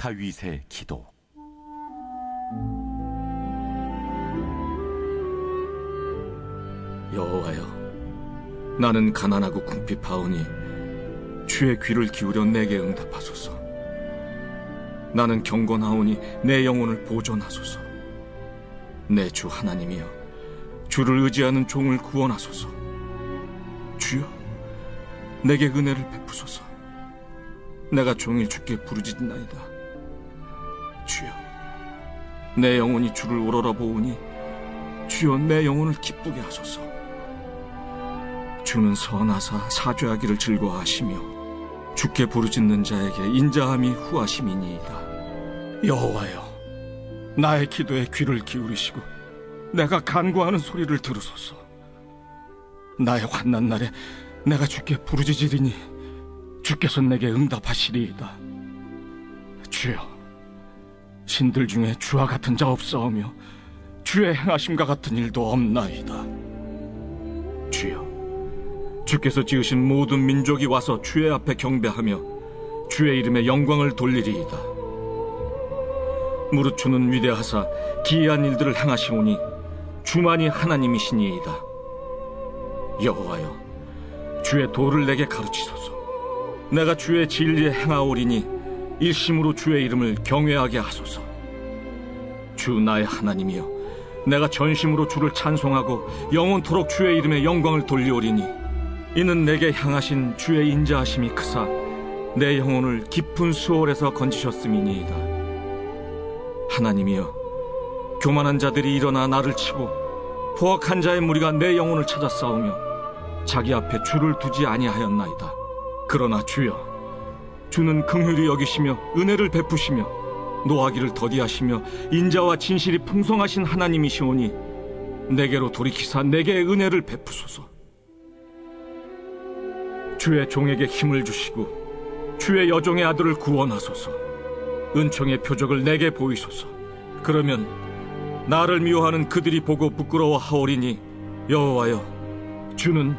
다윗의 기도. 여호와여, 나는 가난하고 궁핍하오니 주의 귀를 기울여 내게 응답하소서. 나는 경건하오니 내 영혼을 보존하소서. 내 주 하나님이여, 주를 의지하는 종을 구원하소서. 주여, 내게 은혜를 베푸소서. 내가 종일 주께 부르짖나이다. 주여, 내 영혼이 주를 우러러보오니 주여, 내 영혼을 기쁘게 하소서. 주는 선하사 사죄하기를 즐거워하시며 주께 부르짖는 자에게 인자함이 후하심이니이다. 여호와여, 나의 기도에 귀를 기울이시고 내가 간구하는 소리를 들으소서. 나의 환난 날에 내가 주께 부르짖으리니 주께서 내게 응답하시리이다. 주여, 신들 중에 주와 같은 자 없사오며 주의 행하심과 같은 일도 없나이다. 주여, 주께서 지으신 모든 민족이 와서 주의 앞에 경배하며 주의 이름에 영광을 돌리리이다. 무릇 주는 위대하사 기이한 일들을 행하시오니 주만이 하나님이시니이다. 여호와여, 주의 도를 내게 가르치소서. 내가 주의 진리에 행하오리니 일심으로 주의 이름을 경외하게 하소서. 주 나의 하나님이여, 내가 전심으로 주를 찬송하고 영원토록 주의 이름에 영광을 돌리오리니 이는 내게 향하신 주의 인자하심이 크사 내 영혼을 깊은 수월에서 건지셨음이니이다. 하나님이여, 교만한 자들이 일어나 나를 치고 포악한 자의 무리가 내 영혼을 찾아 싸우며 자기 앞에 주를 두지 아니하였나이다. 그러나 주여, 주는 긍휼히 여기시며 은혜를 베푸시며 노하기를 더디하시며 인자와 진실이 풍성하신 하나님이시오니 내게로 돌이키사 내게 은혜를 베푸소서. 주의 종에게 힘을 주시고 주의 여종의 아들을 구원하소서. 은총의 표적을 내게 보이소서. 그러면 나를 미워하는 그들이 보고 부끄러워하오리니 여호와여, 주는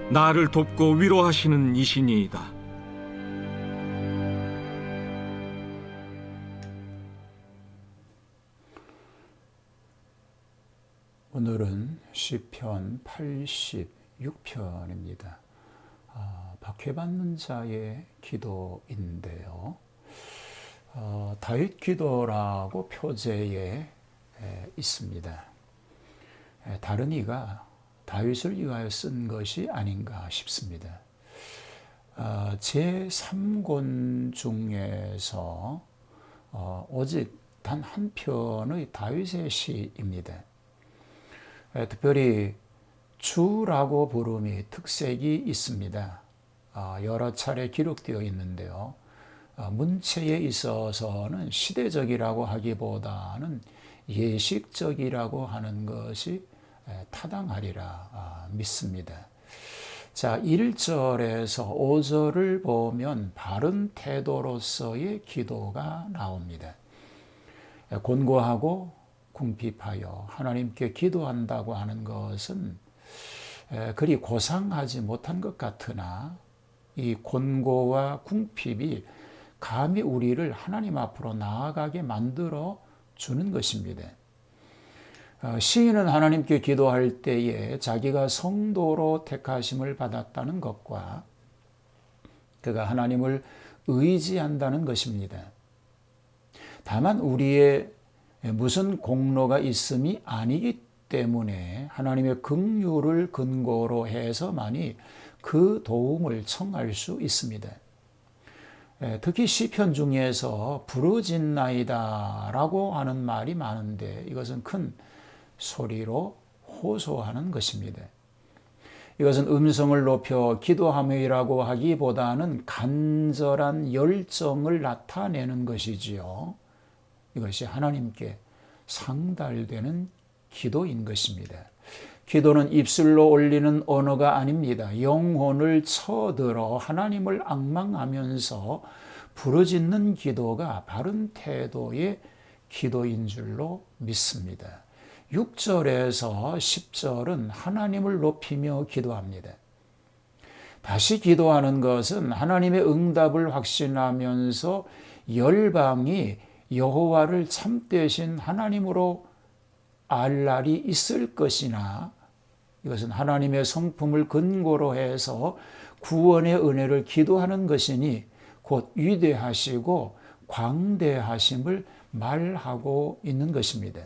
나를 돕고 위로하시는 이시니이다. 오늘은 시편 86편입니다. 박해받는 자의 기도인데요. 다윗 기도라고 표제에 있습니다. 다른 이가 다윗을 위하여 쓴 것이 아닌가 싶습니다. 제3권 중에서 오직 단 한 편의 다윗의 시입니다. 특별히 주라고 부름이 특색이 있습니다. 여러 차례 기록되어 있는데요. 문체에 있어서는 시대적이라고 하기보다는 예식적이라고 하는 것이 타당하리라 믿습니다. 자, 1절에서 5절을 보면 바른 태도로서의 기도가 나옵니다. 곤고하고 궁핍하여 하나님께 기도한다고 하는 것은 그리 고상하지 못한 것 같으나 이 곤고와 궁핍이 감히 우리를 하나님 앞으로 나아가게 만들어 주는 것입니다. 시인은 하나님께 기도할 때에 자기가 성도로 택하심을 받았다는 것과 그가 하나님을 의지한다는 것입니다. 다만 우리의 무슨 공로가 있음이 아니기 때문에 하나님의 긍휼을 근거로 해서만이 그 도움을 청할 수 있습니다. 특히 시편 중에서 부르짖나이다 라고 하는 말이 많은데 이것은 큰 소리로 호소하는 것입니다. 이것은 음성을 높여 기도함이라고 하기보다는 간절한 열정을 나타내는 것이지요. 이것이 하나님께 상달되는 기도인 것입니다. 기도는 입술로 올리는 언어가 아닙니다. 영혼을 쳐들어 하나님을 앙망하면서 부르짖는 기도가 바른 태도의 기도인 줄로 믿습니다. 6절에서 10절은 하나님을 높이며 기도합니다. 다시 기도하는 것은 하나님의 응답을 확신하면서 열방이 여호와를 참되신 하나님으로 알 날이 있을 것이나, 이것은 하나님의 성품을 근거로 해서 구원의 은혜를 기도하는 것이니 곧 위대하시고 광대하심을 말하고 있는 것입니다.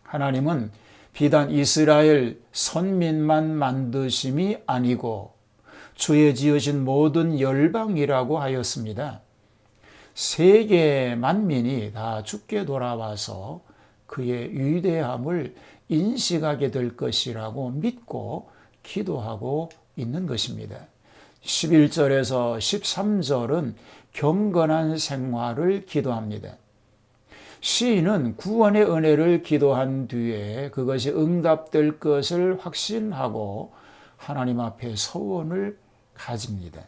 하나님은 비단 이스라엘 선민만 만드심이 아니고 주의 지으신 모든 열방이라고 하였습니다. 세계 만민이 다 주께 돌아와서 그의 위대함을 인식하게 될 것이라고 믿고 기도하고 있는 것입니다. 11절에서 13절은 경건한 생활을 기도합니다. 시인은 구원의 은혜를 기도한 뒤에 그것이 응답될 것을 확신하고 하나님 앞에 소원을 가집니다.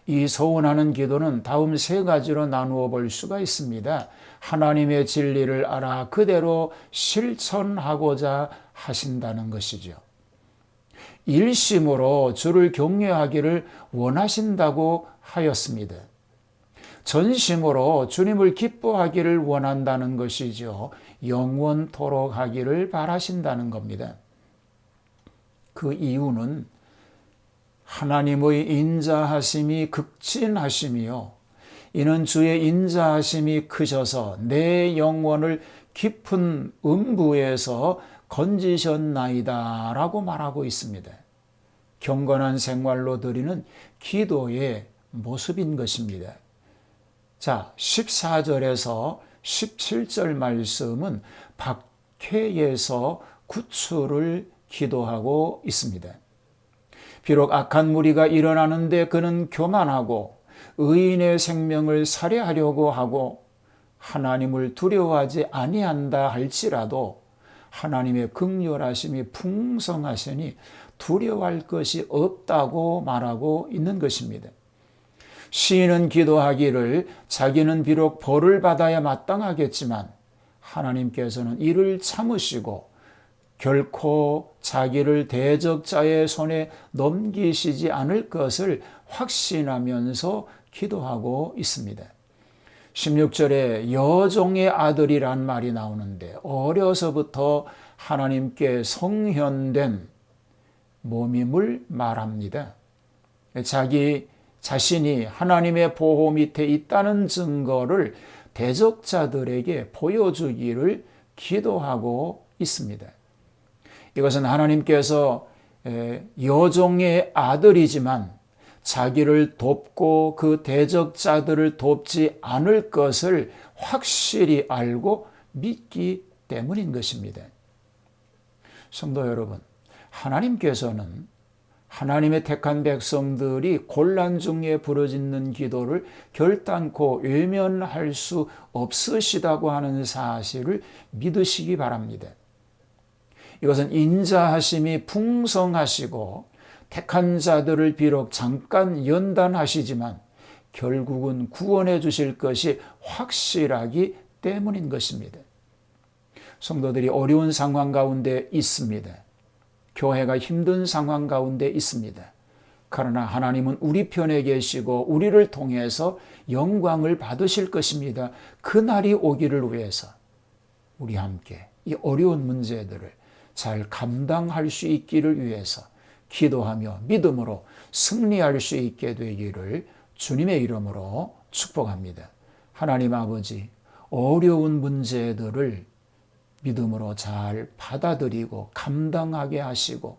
이 소원하는 기도는 다음 세 가지로 나누어 볼 수가 있습니다. 하나님의 진리를 알아 그대로 실천하고자 하신다는 것이죠. 일심으로 주를 경외하기를 원하신다고 하였습니다. 전심으로 주님을 기뻐하기를 원한다는 것이죠. 영원토록 하기를 바라신다는 겁니다. 그 이유는 하나님의 인자하심이 극진하심이요, 이는 주의 인자하심이 크셔서 내 영혼을 깊은 음부에서 건지셨나이다 라고 말하고 있습니다. 경건한 생활로 드리는 기도의 모습인 것입니다. 자, 14절에서 17절 말씀은 박해에서 구출을 기도하고 있습니다. 비록 악한 무리가 일어나는데 그는 교만하고 의인의 생명을 살해하려고 하고 하나님을 두려워하지 아니한다 할지라도 하나님의 긍휼하심이 풍성하시니 두려워할 것이 없다고 말하고 있는 것입니다. 시인은 기도하기를 자기는 비록 벌을 받아야 마땅하겠지만 하나님께서는 이를 참으시고 결코 자기를 대적자의 손에 넘기시지 않을 것을 확신하면서 기도하고 있습니다. 16절에 여종의 아들이란 말이 나오는데 어려서부터 하나님께 성현된 몸임을 말합니다. 자기 자신이 하나님의 보호 밑에 있다는 증거를 대적자들에게 보여주기를 기도하고 있습니다. 이것은 하나님께서 여종의 아들이지만 자기를 돕고 그 대적자들을 돕지 않을 것을 확실히 알고 믿기 때문인 것입니다. 성도 여러분, 하나님께서는 하나님의 택한 백성들이 곤란 중에 부르짖는 기도를 결단코 외면할 수 없으시다고 하는 사실을 믿으시기 바랍니다. 이것은 인자하심이 풍성하시고 택한 자들을 비록 잠깐 연단하시지만 결국은 구원해 주실 것이 확실하기 때문인 것입니다. 성도들이 어려운 상황 가운데 있습니다. 교회가 힘든 상황 가운데 있습니다. 그러나 하나님은 우리 편에 계시고 우리를 통해서 영광을 받으실 것입니다. 그날이 오기를 위해서 우리 함께 이 어려운 문제들을 잘 감당할 수 있기를 위해서 기도하며 믿음으로 승리할 수 있게 되기를 주님의 이름으로 축복합니다. 하나님 아버지, 어려운 문제들을 믿음으로 잘 받아들이고 감당하게 하시고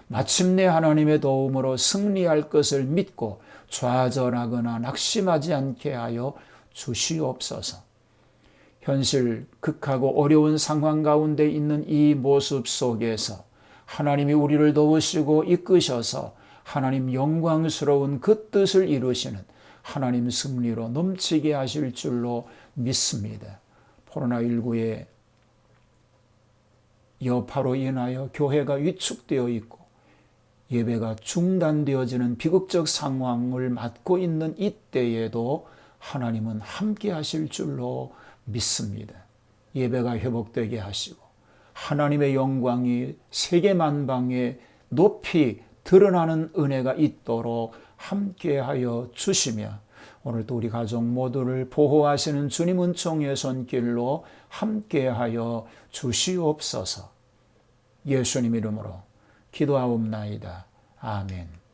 마침내 하나님의 도움으로 승리할 것을 믿고 좌절하거나 낙심하지 않게 하여 주시옵소서. 현실 극하고 어려운 상황 가운데 있는 이 모습 속에서 하나님이 우리를 도우시고 이끄셔서 하나님 영광스러운 그 뜻을 이루시는 하나님 승리로 넘치게 하실 줄로 믿습니다. 코로나19의 여파로 인하여 교회가 위축되어 있고 예배가 중단되어지는 비극적 상황을 맞고 있는 이때에도 하나님은 함께 하실 줄로 믿습니다. 예배가 회복되게 하시고 하나님의 영광이 세계 만방에 높이 드러나는 은혜가 있도록 함께하여 주시며 오늘도 우리 가족 모두를 보호하시는 주님 은총의 손길로 함께하여 주시옵소서. 예수님 이름으로 기도하옵나이다. 아멘.